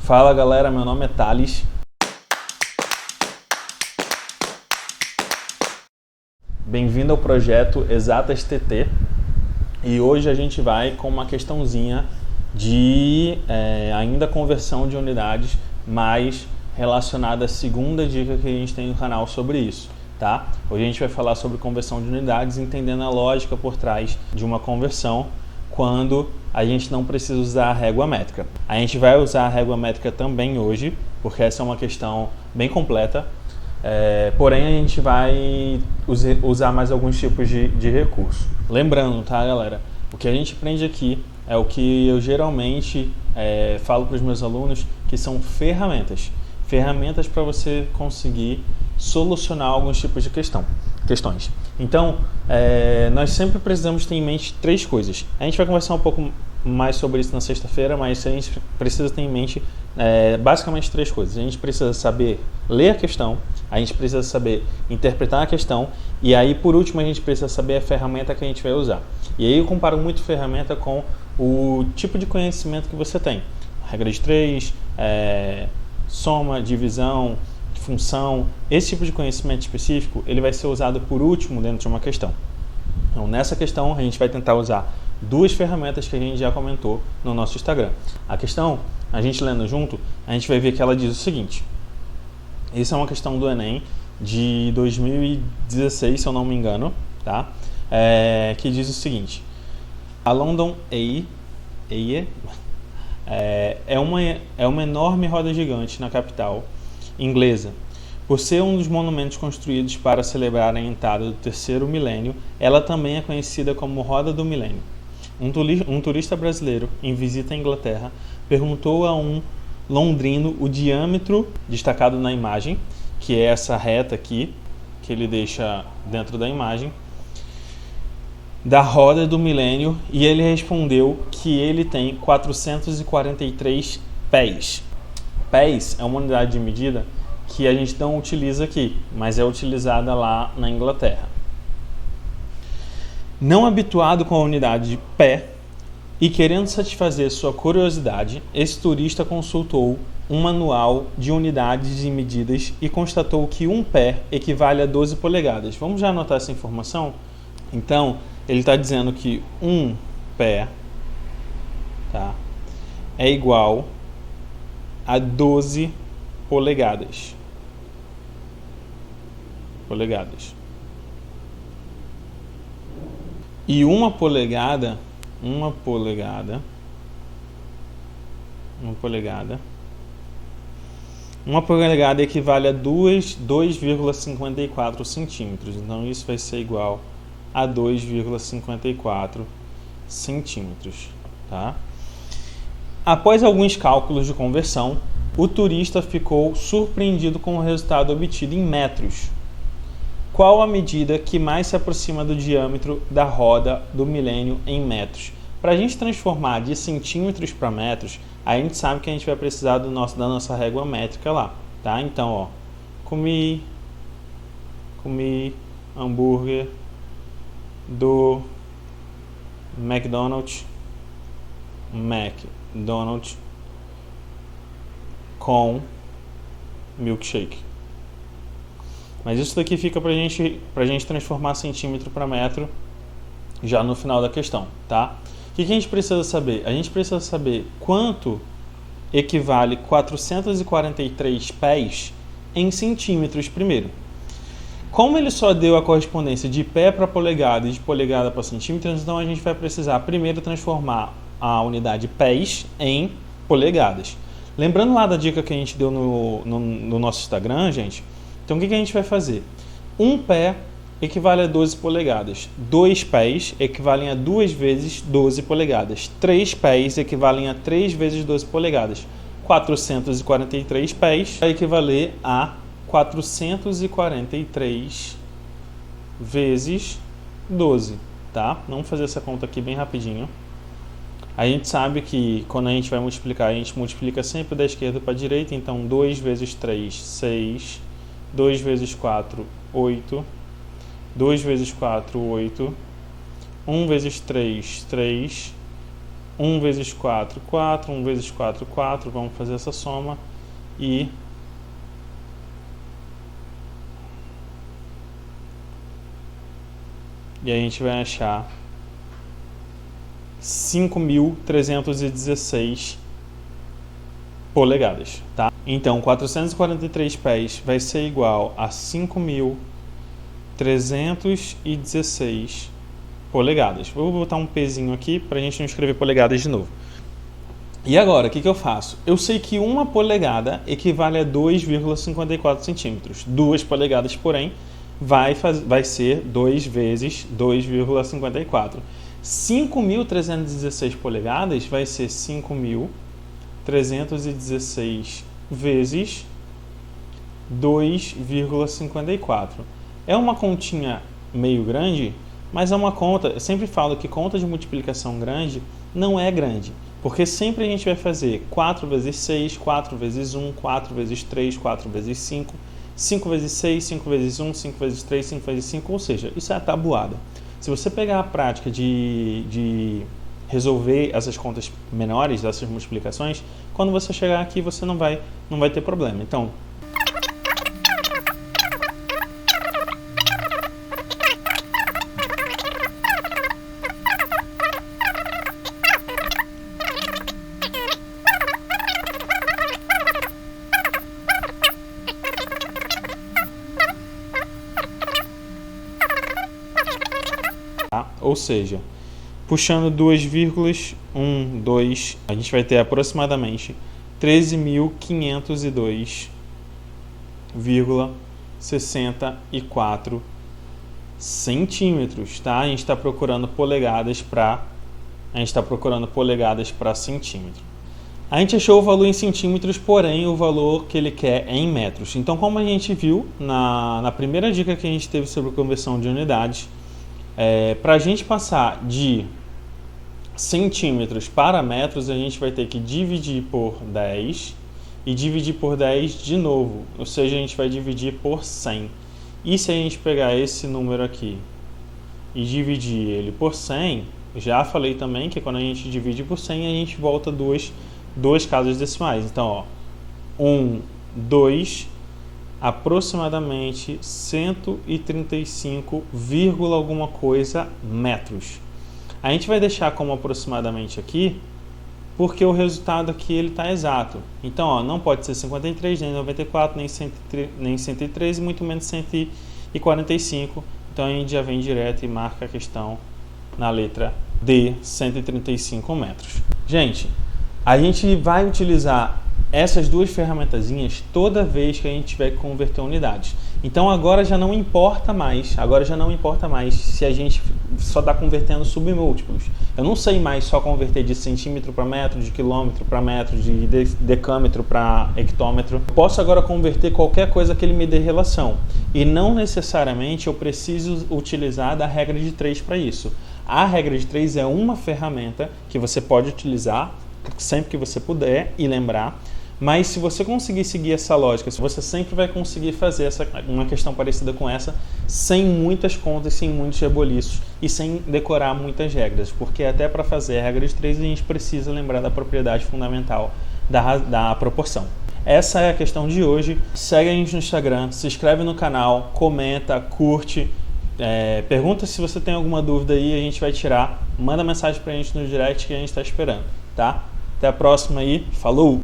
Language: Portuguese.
Fala galera, meu nome é Thales. Bem-vindo ao projeto Exatas TT. E hoje a gente vai com uma questãozinha de ainda conversão de unidades, mas relacionada à segunda dica que a gente tem no canal sobre isso, tá? Hoje a gente vai falar sobre conversão de unidades, entendendo a lógica por trás de uma conversão quando a gente não precisa usar a régua métrica. A gente vai usar a régua métrica também hoje, porque essa é uma questão bem completa, porém a gente vai usar mais alguns tipos de recurso. Lembrando, tá galera, o que a gente aprende aqui é o que eu geralmente falo para os meus alunos, que são ferramentas para você conseguir solucionar alguns tipos de questões. Então, nós sempre precisamos ter em mente três coisas. A gente vai conversar um pouco mais sobre isso na sexta-feira, mas a gente precisa ter em mente basicamente três coisas. A gente precisa saber ler a questão, a gente precisa saber interpretar a questão e aí, por último, a gente precisa saber a ferramenta que a gente vai usar. E aí eu comparo muito ferramenta com o tipo de conhecimento que você tem. Regra de 3, soma, divisão, função, esse tipo de conhecimento específico, ele vai ser usado por último dentro de uma questão. Então, nessa questão, a gente vai tentar usar duas ferramentas que a gente já comentou no nosso Instagram. A questão, a gente lendo junto, a gente vai ver que ela diz o seguinte. Essa é uma questão do Enem de 2016, se eu não me engano, tá? Que diz o seguinte. A London Eye é uma enorme roda gigante na capital inglesa. Por ser um dos monumentos construídos para celebrar a entrada do terceiro milênio, ela também é conhecida como Roda do Milênio. Um turista brasileiro, em visita à Inglaterra, perguntou a um londrino o diâmetro, destacado na imagem, que é essa reta aqui, que ele deixa dentro da imagem, da Roda do Milênio, e ele respondeu que ele tem 443 pés. Pés é uma unidade de medida que a gente não utiliza aqui, mas é utilizada lá na Inglaterra. Não habituado com a unidade de pé e querendo satisfazer sua curiosidade, esse turista consultou um manual de unidades e medidas e constatou que um pé equivale a 12 polegadas. Vamos já anotar essa informação? Então, ele está dizendo que um pé, tá, é igual a 12 polegadas. E uma polegada equivale a 2,54 centímetros. Então, isso vai ser igual a 2,54 centímetros, tá? Após alguns cálculos de conversão, o turista ficou surpreendido com o resultado obtido em metros. Qual a medida que mais se aproxima do diâmetro da roda do milênio em metros? Para a gente transformar de centímetros para metros, a gente sabe que a gente vai precisar da nossa régua métrica lá, tá? Então, ó, comi hambúrguer do McDonald's com milkshake. Mas isso daqui fica pra gente transformar centímetro para metro já no final da questão, tá? O que a gente precisa saber? A gente precisa saber quanto equivale 443 pés em centímetros primeiro. Como ele só deu a correspondência de pé para polegada e de polegada para centímetros, então a gente vai precisar primeiro transformar a unidade pés em polegadas. Lembrando lá da dica que a gente deu no nosso Instagram, gente, então o que a gente vai fazer? Um pé equivale a 12 polegadas, 2 pés equivalem a 2 vezes 12 polegadas, 3 pés equivalem a 3 vezes 12 polegadas, 443 pés vai equivaler a 443 vezes 12, tá? Vamos fazer essa conta aqui bem rapidinho. A gente sabe que quando a gente vai multiplicar, a gente multiplica sempre da esquerda para a direita, então 2 vezes 3, 6, 2 vezes 4, 8, 2 vezes 4, 8, 1 vezes 3, 3, 1 vezes 4, 4, 1 vezes 4, 4, vamos fazer essa soma e a gente vai achar 5.316 polegadas, tá? Então, 443 pés vai ser igual a 5.316 polegadas. Vou botar um pezinho aqui para a gente não escrever polegadas de novo. E agora, o que eu faço? Eu sei que 1 polegada equivale a 2,54 centímetros. 2 polegadas, porém, vai ser 2 vezes 2,54. 5.316 polegadas vai ser 5.316 vezes 2,54. É uma continha meio grande, mas é uma conta, eu sempre falo que conta de multiplicação grande não é grande, porque sempre a gente vai fazer 4 vezes 6, 4 vezes 1, 4 vezes 3, 4 vezes 5, 5 vezes 6, 5 vezes 1, 5 vezes 3, 5 vezes 5, ou seja, isso é a tabuada. Se você pegar a prática de resolver essas contas menores, essas multiplicações, quando você chegar aqui você não vai ter problema. Então, ou seja, puxando 2 vírgulas, 1, 2, a gente vai ter aproximadamente 13.502,64 centímetros, tá? A gente está procurando polegadas para centímetro. A gente achou o valor em centímetros, porém o valor que ele quer é em metros. Então, como a gente viu na primeira dica que a gente teve sobre conversão de unidades, para a gente passar de centímetros para metros, a gente vai ter que dividir por 10 e dividir por 10 de novo, ou seja, a gente vai dividir por 100. E se a gente pegar esse número aqui e dividir ele por 100, já falei também que quando a gente divide por 100, a gente volta duas casas decimais. Então, 1, 2, aproximadamente 135, alguma coisa metros. A gente vai deixar como aproximadamente aqui, porque o resultado aqui ele está exato. Então, não pode ser 53, nem 94, nem 103 e muito menos 145. Então, a gente já vem direto e marca a questão na letra D, 135 metros. Gente, a gente vai utilizar essas duas ferramentazinhas toda vez que a gente tiver que converter unidades. Então agora já não importa mais se a gente só está convertendo submúltiplos. Eu não sei mais só converter de centímetro para metro, de quilômetro para metro, de decâmetro para hectômetro. Eu posso agora converter qualquer coisa que ele me dê relação. E não necessariamente eu preciso utilizar da regra de 3 para isso. A regra de 3 é uma ferramenta que você pode utilizar sempre que você puder e lembrar. Mas se você conseguir seguir essa lógica, você sempre vai conseguir fazer uma questão parecida com essa, sem muitas contas, sem muitos reboliços e sem decorar muitas regras, porque até para fazer a regra de 3 a gente precisa lembrar da propriedade fundamental da proporção. Essa é a questão de hoje. Segue a gente no Instagram, se inscreve no canal, comenta, curte, pergunta se você tem alguma dúvida aí, a gente vai tirar, manda mensagem pra gente no direct que a gente está esperando, tá? Até a próxima aí, falou!